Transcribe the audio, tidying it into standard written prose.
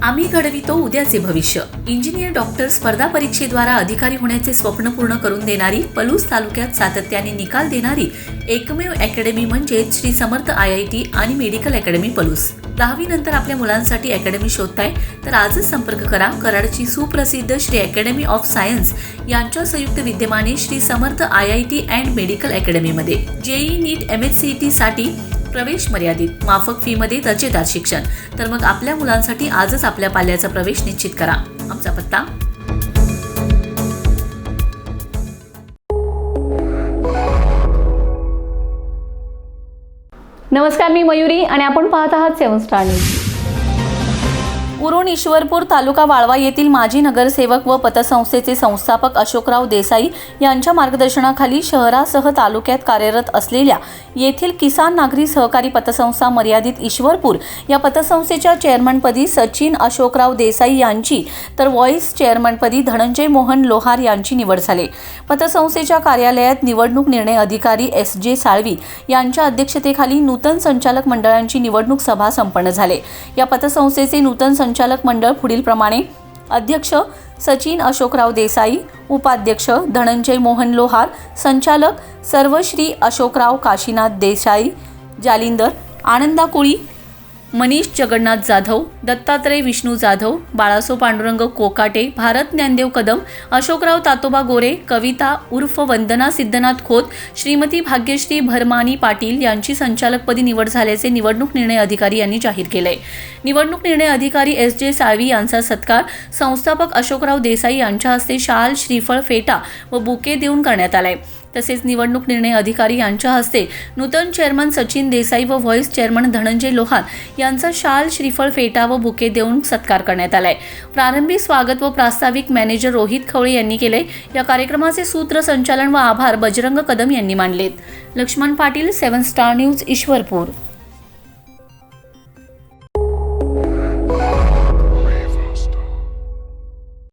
आम्ही घडवितो उद्याचे भविष्य. इंजिनियर डॉक्टर स्पर्धा परीक्षेद्वारा अधिकारी होण्याचे स्वप्न पूर्ण करून देणारी, पलूस तालुक्यात सातत्याने निकाल देणारी एकमेव अकॅडमी म्हणजे श्री समर्थ IIT आणि मेडिकल अकॅडमी पलूस. 10वी नंतर आपल्या मुलांसाठी अकॅडमी शोधताय तर आजच संपर्क करा. कराडची सुप्रसिद्ध श्री अकॅडमी ऑफ सायन्स यांच्या संयुक्त विद्यमाने Shri Samarth IIT and medical अकॅडमीमध्ये JEE नीट MHCET साठी प्रवेश मर्यादित, माफक फी मध्ये दर्जेदार शिक्षण. तर मग आपल्या मुलांसाठी आजच आपल्या पाल्याचा प्रवेश निश्चित करा. आमचा पत्ता नमस्कार, मी मयुरी आणि आपण पाहत आहात 7 स्टार न्यूज. उरण ईश्वरपूर तालुका वाळवा येथील माजी नगरसेवक व पतसंस्थेचे संस्थापक अशोकराव देसाई यांच्या मार्गदर्शनाखाली शहरासह तालुक्यात कार्यरत असलेल्या येथील किसान नागरी सहकारी पतसंस्था मर्यादित ईश्वरपूर या पतसंस्थेच्या चेअरमनपदी सचिन अशोकराव देसाई यांची तर व्हाईस चेअरमनपदी धनंजय मोहन लोहार यांची निवड झाली. पतसंस्थेच्या कार्यालयात निवडणूक निर्णय अधिकारी SJ साळवी यांच्या अध्यक्षतेखाली नूतन संचालक मंडळांची निवडणूक सभा संपन्न झाली. या पतसंस्थेचे नूतन संचालक मंडळ पुढीलप्रमाणे: अध्यक्ष सचिन अशोकराव देसाई, उपाध्यक्ष धनंजय मोहन लोहार, संचालक सर्वश्री अशोकराव काशीनाथ देसाई, जालिंदर आनंदा कोळी, मनीष जगन्नाथ जाधव, दत्तात्रय विष्णू जाधव, बाळासो पांडुरंग कोकाटे, भारत ज्ञानदेव कदम, अशोकराव तातोबा गोरे, कविता उर्फ वंदना सिद्धनाथ खोत, श्रीमती भाग्यश्री भरमानी पाटील यांची संचालकपदी निवड झाल्याचे निवडणूक निर्णय अधिकारी यांनी जाहीर केले. निवडणूक निर्णय अधिकारी SJ साळवी यांचा सत्कार संस्थापक अशोकराव देसाई यांच्या हस्ते शाल, श्रीफळ, फेटा व बुके देऊन करण्यात आलाय. तसेच निवडणूक निर्णय अधिकारी यांच्या हस्ते नूतन चेअरमन सचिन देसाई व व्हाईस चेअरमन धनंजय लोहार यांचा शाल, श्रीफळ, फेटा व बुके देऊन सत्कार करण्यात आलाय. प्रारंभी स्वागत व प्रास्ताविक मॅनेजर रोहित खवळे यांनी केले. या कार्यक्रमाचे सूत्रसंचालन व आभार बजरंग कदम यांनी मानलेत. Laxman Patil, 7 star news, Ishwarpur.